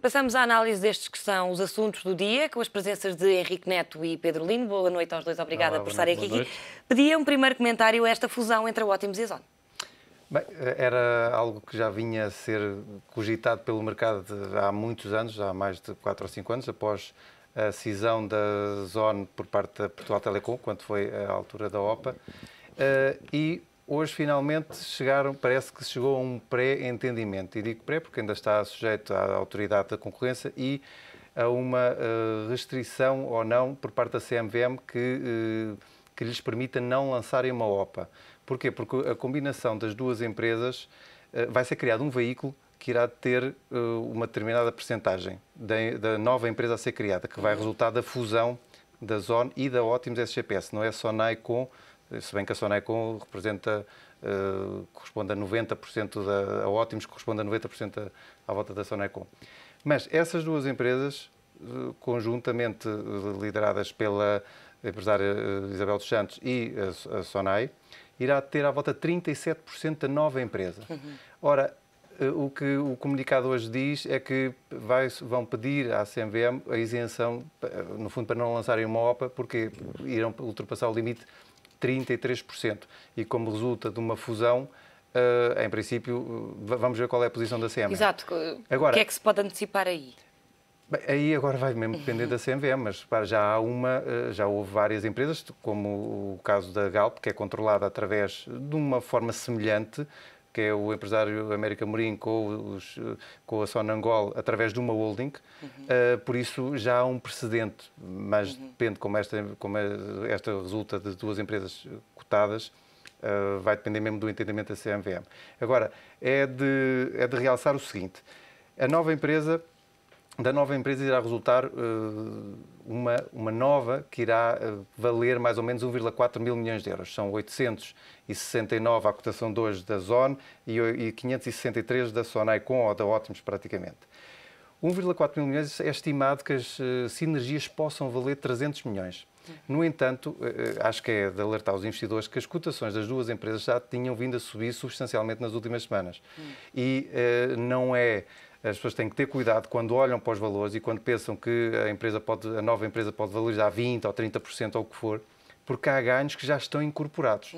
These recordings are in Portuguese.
Passamos à análise destes que são os assuntos do dia, com as presenças de Henrique Neto e Pedro Lino. Boa noite aos dois, obrigada por estarem aqui. Pedia um primeiro comentário a esta fusão entre a Ótimos e a Zone. Bem, era algo que já vinha a ser cogitado pelo mercado há muitos anos, há mais de 4 ou 5 anos, após a cisão da Zone por parte da Portugal Telecom, quando foi a altura da OPA, e hoje finalmente parece que chegou a um pré-entendimento, e digo pré porque ainda está sujeito à autoridade da concorrência e a uma restrição ou não por parte da CMVM que lhes permita não lançarem uma OPA. Porquê? Porque a combinação das duas empresas vai ser criado um veículo que irá ter uma determinada percentagem da nova empresa a ser criada, que vai resultar da fusão da Zone e da Ótimos SGPS. Não é Sonai com, se bem que a Sonai com corresponde a 90%, a Ótimos corresponde a 90% à volta da Sonai com. Mas essas duas empresas, conjuntamente lideradas pela empresária Isabel dos Santos e a Sonai, irá ter à volta de 37% da nova empresa. Ora, o que o comunicado hoje diz é que vão pedir à CMVM a isenção, no fundo, para não lançarem uma OPA, porque irão ultrapassar o limite de 33%. E como resulta de uma fusão, em princípio, vamos ver qual é a posição da CMVM. Exato. Agora, o que é que se pode antecipar aí? Bem, aí agora vai mesmo depender da CMVM, mas já houve várias empresas, como o caso da Galp, que é controlada através de uma forma semelhante, que é o empresário América Morim com a Sonangol, através de uma holding. Por isso já há um precedente, mas depende como esta resulta de duas empresas cotadas, vai depender mesmo do entendimento da CMVM. Agora, é de realçar o seguinte: da nova empresa irá resultar uma nova que irá valer mais ou menos 1,4 mil milhões de euros. São 869 à cotação de hoje da Zone e 563 da Sonai com ou da Ótimos praticamente. 1,4 mil milhões é estimado que as sinergias possam valer 300 milhões. No entanto, acho que é de alertar os investidores que as cotações das duas empresas já tinham vindo a subir substancialmente nas últimas semanas. E não é... As pessoas têm que ter cuidado quando olham para os valores e quando pensam que a nova empresa pode valorizar 20% ou 30% ou o que for, porque há ganhos que já estão incorporados.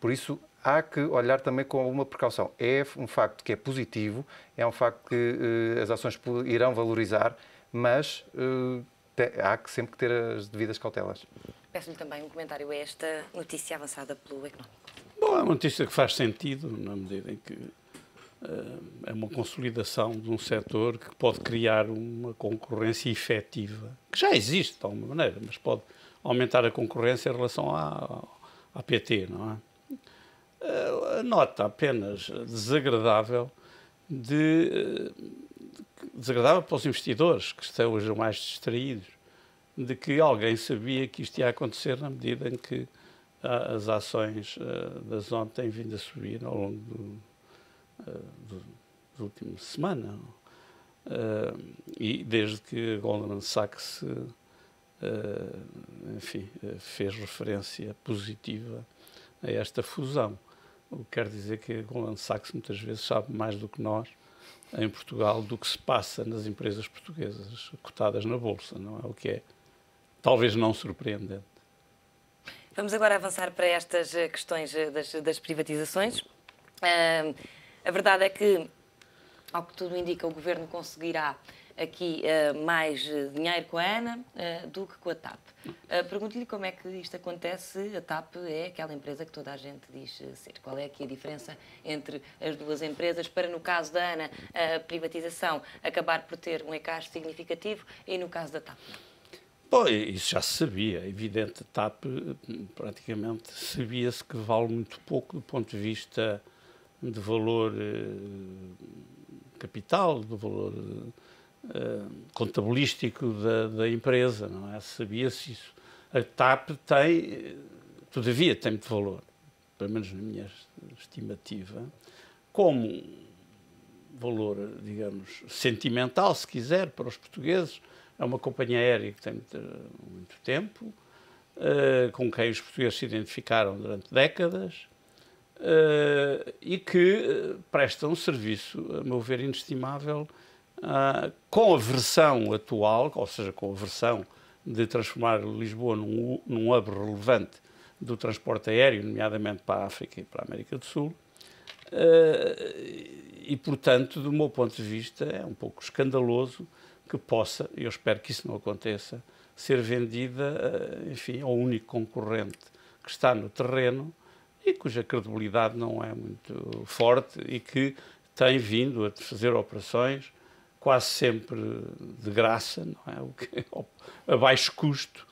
Por isso, há que olhar também com alguma precaução. É um facto que é positivo, é um facto que as ações irão valorizar, mas há que sempre ter as devidas cautelas. Peço-lhe também um comentário a esta notícia avançada pelo Económico. Bom, é uma notícia que faz sentido, na medida em que é uma consolidação de um setor que pode criar uma concorrência efetiva, que já existe de alguma maneira, mas pode aumentar a concorrência em relação à PT, não é? A nota apenas desagradável para os investidores, que estão hoje mais distraídos, de que alguém sabia que isto ia acontecer na medida em que as ações da Zone têm vindo a subir ao longo da última semana, e desde que Goldman Sachs fez referência positiva a esta fusão. O que quer dizer que Goldman Sachs muitas vezes sabe mais do que nós em Portugal do que se passa nas empresas portuguesas cotadas na Bolsa, não é? O que é talvez não surpreendente. Vamos agora avançar para estas questões das privatizações. A verdade é que, ao que tudo indica, o Governo conseguirá aqui mais dinheiro com a ANA do que com a TAP. Pergunto-lhe como é que isto acontece. A TAP é aquela empresa que toda a gente diz ser. Qual é aqui a diferença entre as duas empresas para, no caso da ANA, a privatização acabar por ter um encaixe significativo e, no caso da TAP, não? Bom, isso já se sabia. É evidente, a TAP praticamente sabia-se que vale muito pouco do ponto de vista de valor capital, do valor contabilístico da empresa, não é? Sabia-se isso. A TAP todavia tem muito valor, pelo menos na minha estimativa, como valor, digamos, sentimental, se quiser, para os portugueses. É uma companhia aérea que tem muito tempo, com quem os portugueses se identificaram durante décadas, e que presta um serviço, a meu ver, inestimável com a versão atual, ou seja, com a versão de transformar Lisboa num hub relevante do transporte aéreo, nomeadamente para a África e para a América do Sul. E, portanto, do meu ponto de vista, é um pouco escandaloso que possa, e eu espero que isso não aconteça, ser vendida, enfim, ao único concorrente que está no terreno e cuja credibilidade não é muito forte e que tem vindo a fazer operações quase sempre de graça, não é? O que, a baixo custo.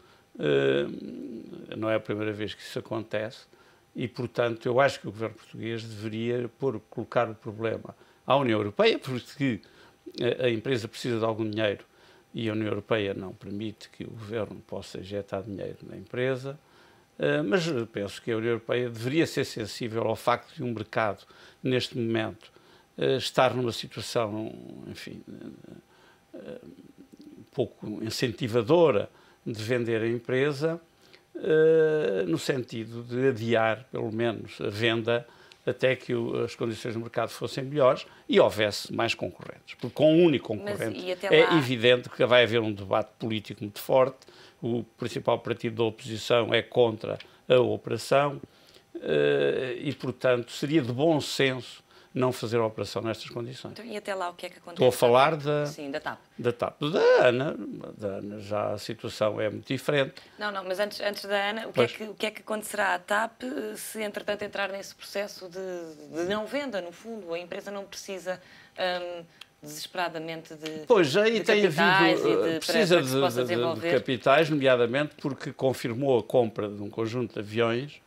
Não é a primeira vez que isso acontece e, portanto, eu acho que o governo português deveria colocar o problema à União Europeia, porque a empresa precisa de algum dinheiro e a União Europeia não permite que o governo possa injetar dinheiro na empresa. Mas penso que a União Europeia deveria ser sensível ao facto de um mercado, neste momento, estar numa situação, enfim, um pouco incentivadora de vender a empresa, no sentido de adiar, pelo menos, a venda até que as condições do mercado fossem melhores e houvesse mais concorrentes. Porque com um único concorrente é evidente que vai haver um debate político muito forte. O principal partido da oposição é contra a operação e, portanto, seria de bom senso não fazer a operação nestas condições. Então, e até lá o que é que acontece? Estou a falar da TAP. Da TAP. Da ANA já a situação é muito diferente. Não, mas antes da ANA, o que é que acontecerá à TAP se, entretanto, entrar nesse processo de não venda, no fundo? A empresa não precisa desesperadamente de Pois, aí de tem capitais havido, precisa de capitais, nomeadamente porque confirmou a compra de um conjunto de aviões,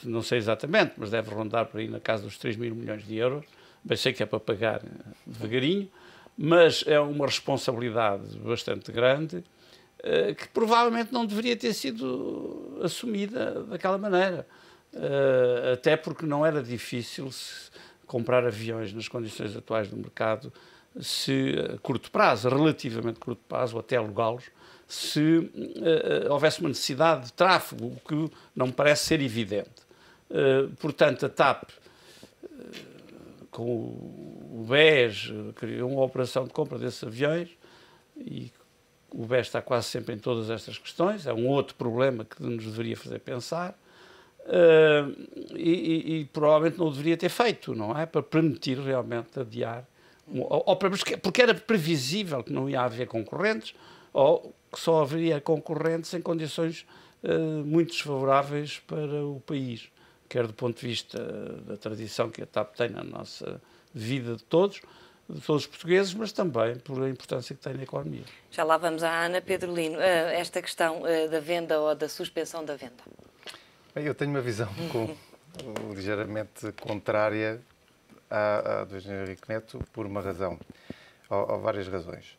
não sei exatamente, mas deve rondar por aí na casa dos 3 mil milhões de euros. Bem, sei que é para pagar devagarinho, mas é uma responsabilidade bastante grande que provavelmente não deveria ter sido assumida daquela maneira. Até porque não era difícil comprar aviões nas condições atuais do mercado, se a curto prazo, relativamente curto prazo, ou até alugá-los, se houvesse uma necessidade de tráfego, o que não me parece ser evidente. Portanto, a TAP, com o BES, criou uma operação de compra desses aviões e o BES está quase sempre em todas estas questões, é um outro problema que nos deveria fazer pensar. E provavelmente não deveria ter feito, não é? Para permitir realmente adiar, porque era previsível que não ia haver concorrentes ou que só haveria concorrentes em condições muito desfavoráveis para o país, quer do ponto de vista da tradição que a TAP tem na nossa vida de todos os portugueses, mas também por a importância que tem na economia. Já lá vamos à Ana. Pedro Lino, esta questão da venda ou da suspensão da venda. Eu tenho uma visão ligeiramente contrária à do engenheiro Henrique Neto por uma razão, ou várias razões.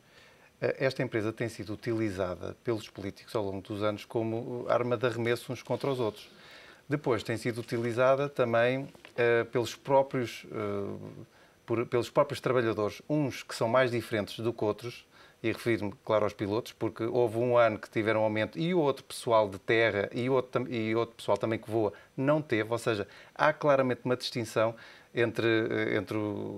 Esta empresa tem sido utilizada pelos políticos ao longo dos anos como arma de arremesso uns contra os outros. Depois tem sido utilizada também pelos próprios trabalhadores, uns que são mais diferentes do que outros, e refiro-me, claro, aos pilotos, porque houve um ano que tiveram aumento e o outro pessoal de terra e outro pessoal também que voa não teve, ou seja, há claramente uma distinção entre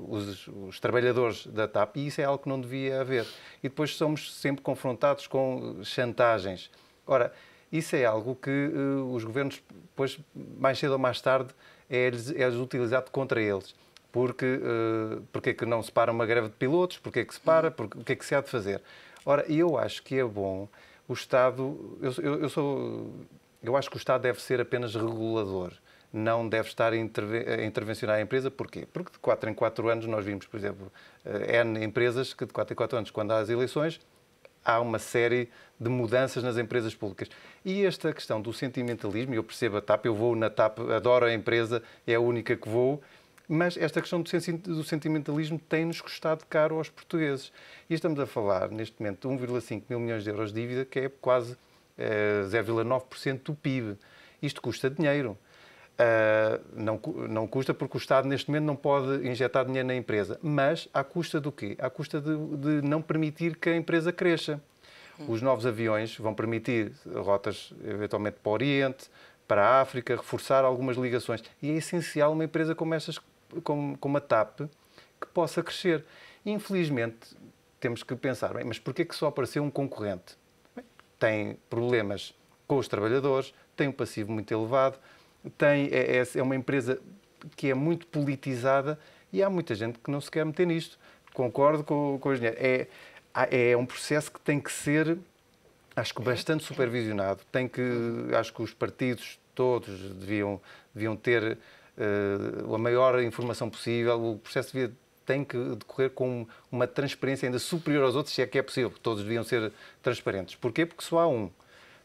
os trabalhadores da TAP e isso é algo que não devia haver. E depois somos sempre confrontados com chantagens. Ora, isso é algo que os governos, depois, mais cedo ou mais tarde, é utilizado contra eles. Porque é que não se para uma greve de pilotos? Porque é que se para? O que é que se há de fazer? Ora, eu acho que é bom o Estado... Eu acho que o Estado deve ser apenas regulador. Não deve estar a intervencionar a empresa. Porquê? Porque de 4 em 4 anos nós vimos, por exemplo, N empresas que de 4 em 4 anos, quando há as eleições, há uma série de mudanças nas empresas públicas. E esta questão do sentimentalismo, eu percebo a TAP, eu vou na TAP, adoro a empresa, é a única que vou, mas esta questão do sentimentalismo tem-nos custado caro aos portugueses. E estamos a falar, neste momento, de 1,5 mil milhões de euros de dívida, que é quase 0,9% do PIB. Isto custa dinheiro. Não custa porque o Estado, neste momento, não pode injetar dinheiro na empresa. Mas à custa do quê? À custa de não permitir que a empresa cresça. Os novos aviões vão permitir rotas, eventualmente, para o Oriente, para a África, reforçar algumas ligações. E é essencial uma empresa como a TAP que possa crescer. Infelizmente, temos que pensar, bem, mas porquê que só apareceu um concorrente? Bem, tem problemas com os trabalhadores, tem um passivo muito elevado, é uma empresa que é muito politizada e há muita gente que não se quer meter nisto. Concordo com o engenheiro. É um processo que tem que ser, acho que, bastante supervisionado. Acho que os partidos todos deviam ter a maior informação possível. O processo tem que decorrer com uma transparência ainda superior aos outros, se é que é possível. Todos deviam ser transparentes. Porquê? Porque só há um.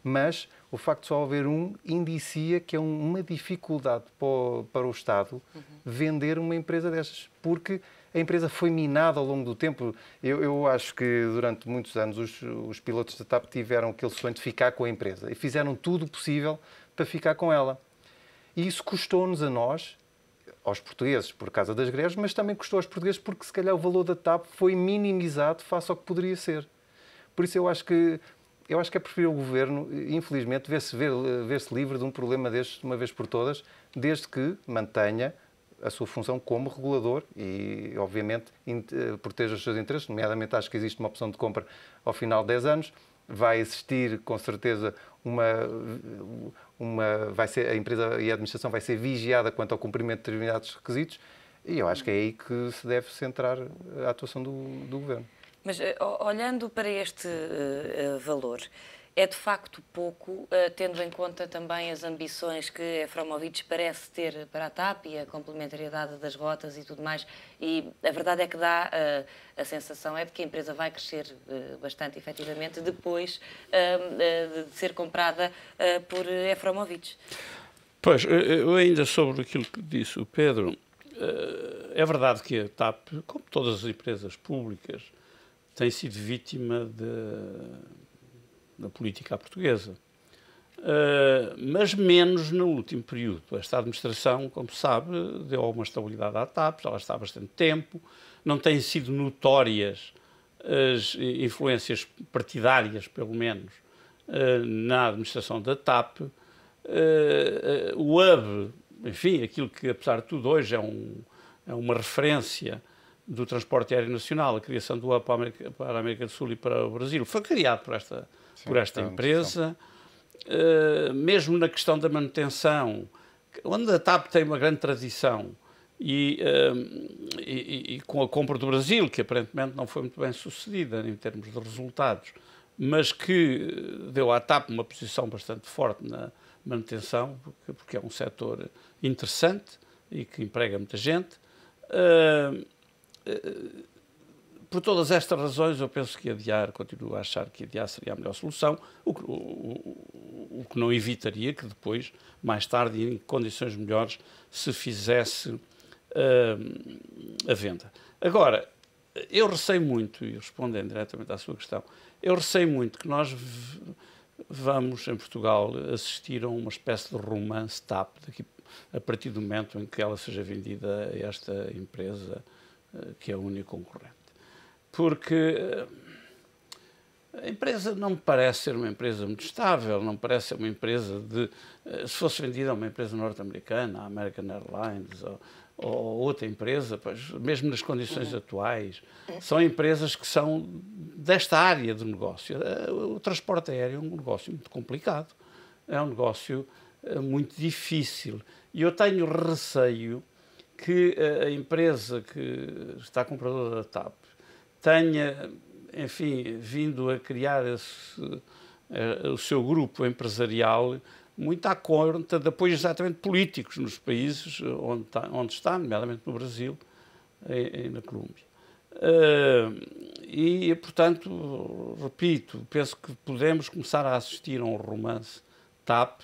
Mas o facto de só haver um indicia que é uma dificuldade para o Estado vender uma empresa destas. Porque a empresa foi minada ao longo do tempo. Eu acho que durante muitos anos os pilotos da TAP tiveram aquele sonho de ficar com a empresa e fizeram tudo o possível para ficar com ela. E isso custou-nos a nós, aos portugueses, por causa das greves, mas também custou aos portugueses porque se calhar o valor da TAP foi minimizado face ao que poderia ser. Por isso eu acho que é preferível o Governo, infelizmente, ver-se livre de um problema destes de uma vez por todas, desde que mantenha a sua função como regulador e, obviamente, proteja os seus interesses. Nomeadamente, acho que existe uma opção de compra ao final de 10 anos. Vai existir, com certeza, a empresa e a administração vai ser vigiada quanto ao cumprimento de determinados requisitos e eu acho que é aí que se deve centrar a atuação do Governo. Mas, olhando para este valor, é de facto pouco, tendo em conta também as ambições que a Efromovich parece ter para a TAP e a complementariedade das rotas e tudo mais, e a verdade é que dá a sensação é de que a empresa vai crescer bastante, efetivamente, depois de ser comprada por Efromovich. Pois, eu ainda sobre aquilo que disse o Pedro, é verdade que a TAP, como todas as empresas públicas, tem sido vítima da política portuguesa. Mas menos no último período. Esta administração, como se sabe, deu alguma estabilidade à TAP, já lá está há bastante tempo, não têm sido notórias as influências partidárias, pelo menos, na administração da TAP. O hub, enfim, aquilo que, apesar de tudo, hoje é uma referência do transporte aéreo nacional, a criação do hub para a América do Sul e para o Brasil, foi criado por esta empresa. Mesmo na questão da manutenção, onde a TAP tem uma grande tradição e com a compra do Brasil, que aparentemente não foi muito bem sucedida em termos de resultados, mas que deu à TAP uma posição bastante forte na manutenção, porque é um setor interessante e que emprega muita gente. Por todas estas razões, eu penso que continuo a achar que adiar seria a melhor solução, o que não evitaria que depois, mais tarde, em condições melhores, se fizesse a venda. Agora, eu receio muito, e respondendo diretamente à sua questão, eu receio muito que nós vamos, em Portugal, assistir a uma espécie de romance TAP, a partir do momento em que ela seja vendida a esta empresa, que é a única concorrente. Porque a empresa não me parece ser uma empresa muito estável, não parece ser uma empresa se fosse vendida a uma empresa norte-americana, a American Airlines ou outra empresa, pois, mesmo nas condições atuais, são empresas que são desta área de negócio. O transporte aéreo é um negócio muito complicado, é um negócio muito difícil. E eu tenho receio que a empresa que está compradora da TAP tenha, enfim, vindo a criar o seu grupo empresarial muito à conta de apoios exatamente políticos nos países onde está, nomeadamente no Brasil e na Colômbia. E, portanto, repito, penso que podemos começar a assistir a um romance TAP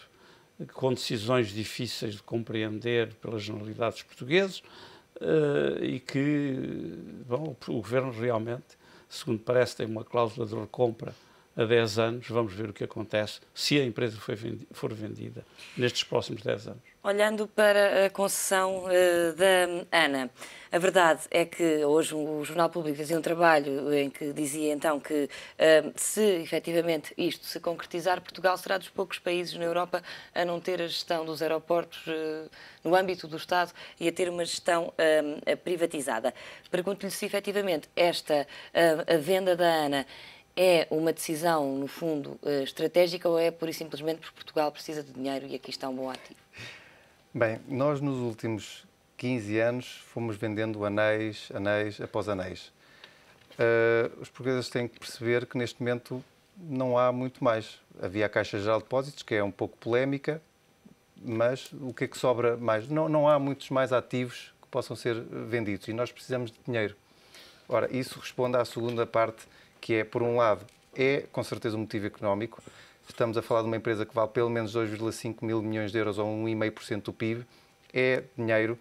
com decisões difíceis de compreender pelas generalidades portuguesas e que, bom, o Governo realmente, segundo parece, tem uma cláusula de recompra a 10 anos, vamos ver o que acontece se a empresa for vendida nestes próximos 10 anos. Olhando para a concessão da ANA, a verdade é que hoje o Jornal Público fazia um trabalho em que dizia então que se efetivamente isto se concretizar, Portugal será dos poucos países na Europa a não ter a gestão dos aeroportos no âmbito do Estado e a ter uma gestão privatizada. Pergunto-lhe se efetivamente a venda da ANA é uma decisão, no fundo, estratégica ou é pura e simplesmente porque Portugal precisa de dinheiro e aqui está um bom ativo? Bem, nós nos últimos 15 anos fomos vendendo anéis após anéis. Os portugueses têm que perceber que neste momento não há muito mais. Havia a Caixa Geral de Depósitos, que é um pouco polémica, mas o que é que sobra mais? Não há muitos mais ativos que possam ser vendidos e nós precisamos de dinheiro. Ora, isso responde à segunda parte, que é, por um lado, é com certeza um motivo económico. Estamos a falar de uma empresa que vale pelo menos 2,5 mil milhões de euros ou 1,5% do PIB. É dinheiro,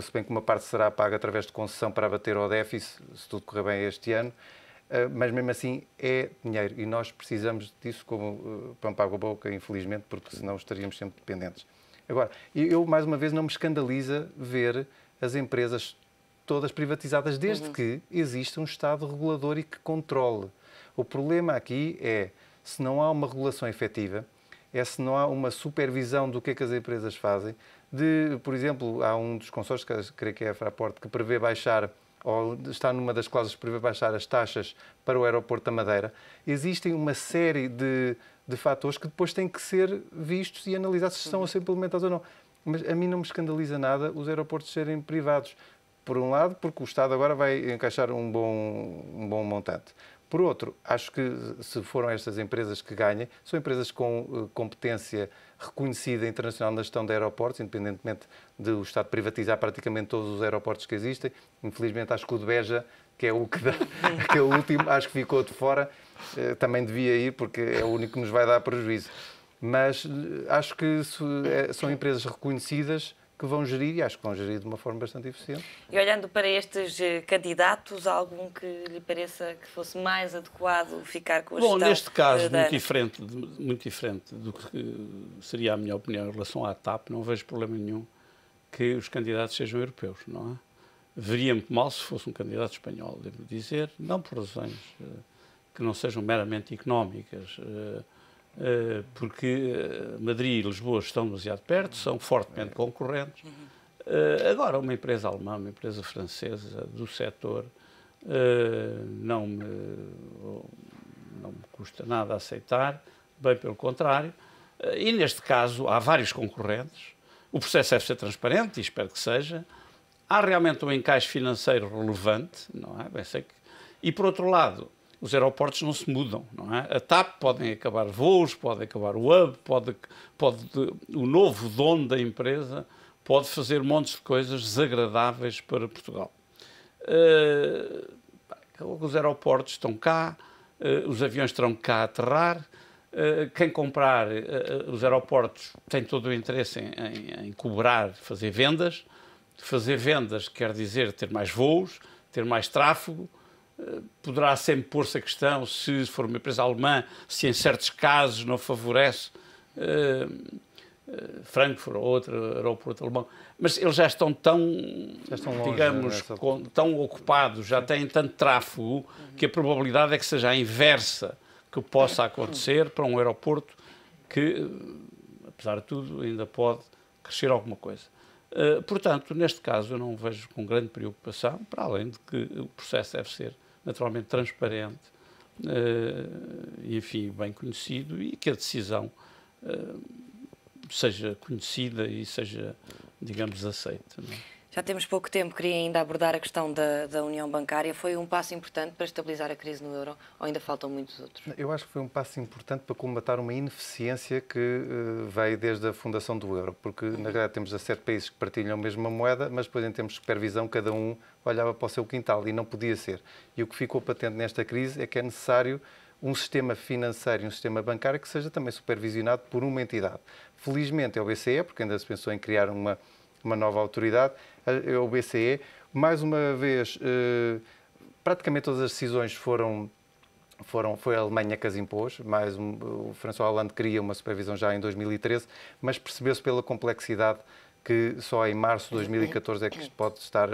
se bem que uma parte será paga através de concessão para abater ao déficit, se tudo correr bem este ano, mas mesmo assim é dinheiro e nós precisamos disso como pão para a boca, infelizmente, porque senão estaríamos sempre dependentes. Agora, eu mais uma vez não me escandaliza ver as empresas todas privatizadas, desde que exista um Estado regulador e que controle. O problema aqui é, se não há uma regulação efetiva, se não há uma supervisão do que é que as empresas fazem, por exemplo, há um dos consórcios, creio que é a Fraport, que prevê baixar, ou está numa das cláusulas que prevê baixar as taxas para o aeroporto da Madeira. Existem uma série de fatores que depois têm que ser vistos e analisados se estão a ser implementados ou não. Mas a mim não me escandaliza nada os aeroportos serem privados. Por um lado, porque o Estado agora vai encaixar um bom montante. Por outro, acho que se foram estas empresas que ganhem, são empresas com competência reconhecida internacional na gestão de aeroportos, independentemente de o Estado privatizar praticamente todos os aeroportos que existem. Infelizmente, acho que o de Beja, que é o que é o último, acho que ficou de fora, também devia ir, porque é o único que nos vai dar prejuízo. Mas acho que são empresas reconhecidas que vão gerir, e acho que vão gerir de uma forma bastante eficiente. E olhando para estes candidatos, há algum que lhe pareça que fosse mais adequado ficar com a gestão? Bom, neste caso, muito diferente do que seria a minha opinião em relação à TAP, não vejo problema nenhum que os candidatos sejam europeus, não é? Veria muito mal se fosse um candidato espanhol, devo dizer, não por razões que não sejam meramente económicas, porque Madrid e Lisboa estão demasiado perto, são fortemente concorrentes. Agora, uma empresa alemã, uma empresa francesa do setor, não me custa nada aceitar, bem pelo contrário. E, neste caso, há vários concorrentes. O processo deve ser transparente, e espero que seja. Há realmente um encaixe financeiro relevante, não é? Bem, sei que... E, por outro lado, os aeroportos não se mudam, não é? A TAP podem acabar voos, pode acabar o hub, o novo dono da empresa pode fazer montes de coisas desagradáveis para Portugal. Os aeroportos estão cá, os aviões estão cá a aterrar, quem comprar os aeroportos tem todo o interesse em cobrar, fazer vendas. Fazer vendas quer dizer ter mais voos, ter mais tráfego. Poderá sempre pôr-se a questão, se for uma empresa alemã, se em certos casos não favorece Frankfurt ou outro aeroporto alemão. Mas eles já estão tão, longe, digamos, tão ocupados, já têm tanto tráfego, que a probabilidade é que seja a inversa que possa acontecer para um aeroporto que, apesar de tudo, ainda pode crescer alguma coisa. Portanto, neste caso, eu não vejo com grande preocupação, para além de que o processo deve ser naturalmente transparente, enfim, bem conhecido, e que a decisão seja conhecida e seja, digamos, aceita. Não é? Já temos pouco tempo, queria ainda abordar a questão da União Bancária. Foi um passo importante para estabilizar a crise no euro ou ainda faltam muitos outros? Eu acho que foi um passo importante para combater uma ineficiência que veio desde a fundação do euro, porque na verdade temos 17 países que partilham a mesma moeda, mas depois em termos de supervisão cada um olhava para o seu quintal e não podia ser. E o que ficou patente nesta crise é que é necessário um sistema financeiro e um sistema bancário que seja também supervisionado por uma entidade. Felizmente é o BCE, porque ainda se pensou em criar uma nova autoridade, é o BCE. Mais uma vez, praticamente todas as decisões foram foi a Alemanha que as impôs, o François Hollande queria uma supervisão já em 2013, mas percebeu-se pela complexidade que só em março de 2014 é que isto pode estar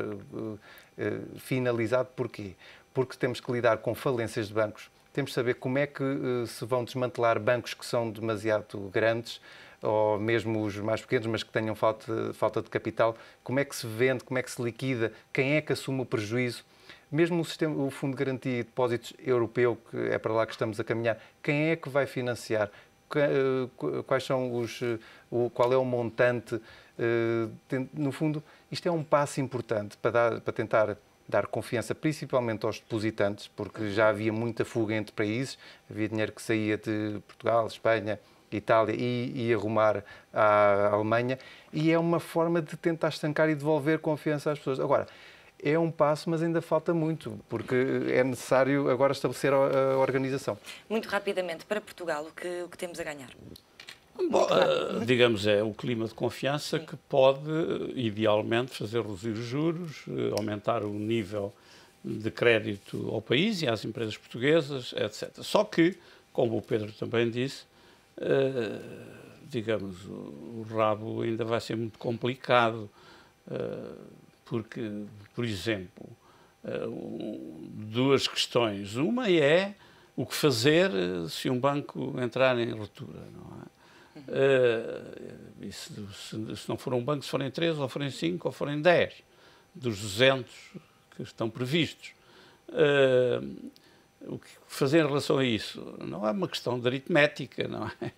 finalizado. Porquê? Porque temos que lidar com falências de bancos, temos que saber como é que se vão desmantelar bancos que são demasiado grandes, ou mesmo os mais pequenos, mas que tenham falta de capital, como é que se vende, como é que se liquida, quem é que assume o prejuízo. Mesmo o Fundo de Garantia e Depósitos Europeu, que é para lá que estamos a caminhar, quem é que vai financiar? Quais são qual é o montante? No fundo, isto é um passo importante para tentar dar confiança principalmente aos depositantes, porque já havia muita fuga entre países, havia dinheiro que saía de Portugal, Espanha, Itália e ia rumar à Alemanha, e é uma forma de tentar estancar e devolver confiança às pessoas. Agora, é um passo, mas ainda falta muito, porque é necessário agora estabelecer a organização. Muito rapidamente, para Portugal, o que temos a ganhar? Bom, digamos, é o clima de confiança que pode, idealmente, fazer reduzir os juros, aumentar o nível de crédito ao país e às empresas portuguesas, etc. Só que, como o Pedro também disse, digamos, o rabo ainda vai ser muito complicado, porque, por exemplo, duas questões. Uma é o que fazer se um banco entrar em ruptura, não é? Se não for um banco, se forem 3, ou forem 5, ou forem 10, dos 200 que estão previstos. O que fazer em relação a isso? Não é uma questão de aritmética, não é?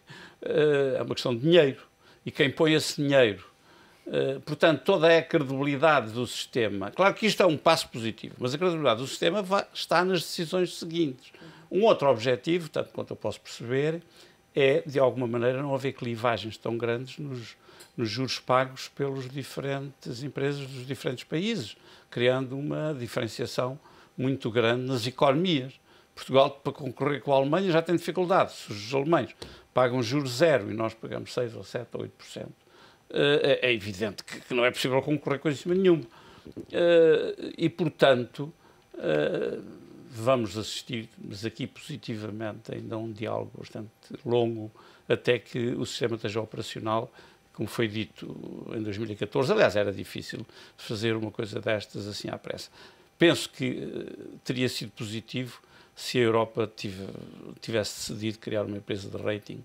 É uma questão de dinheiro. E quem põe esse dinheiro, portanto, toda a credibilidade do sistema... Claro que isto é um passo positivo, mas a credibilidade do sistema está nas decisões seguintes. Um outro objetivo, tanto quanto eu posso perceber, é, de alguma maneira, não haver clivagens tão grandes nos juros pagos pelas diferentes empresas dos diferentes países, criando uma diferenciação muito grande nas economias. Portugal, para concorrer com a Alemanha, já tem dificuldades. Se os alemães pagam juros zero e nós pagamos 6, ou 7, ou 8%, é evidente que não é possível concorrer com isso nenhum. E, portanto, vamos assistir, mas aqui positivamente, ainda a um diálogo bastante longo, até que o sistema esteja operacional, como foi dito em 2014. Aliás, era difícil fazer uma coisa destas assim à pressa. Penso que teria sido positivo se a Europa tivesse decidido criar uma empresa de rating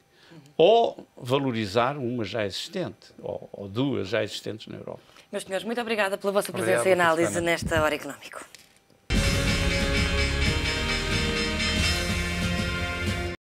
ou valorizar uma já existente, ou duas já existentes na Europa. Meus senhores, muito obrigada pela vossa presença e análise nesta Hora Económico.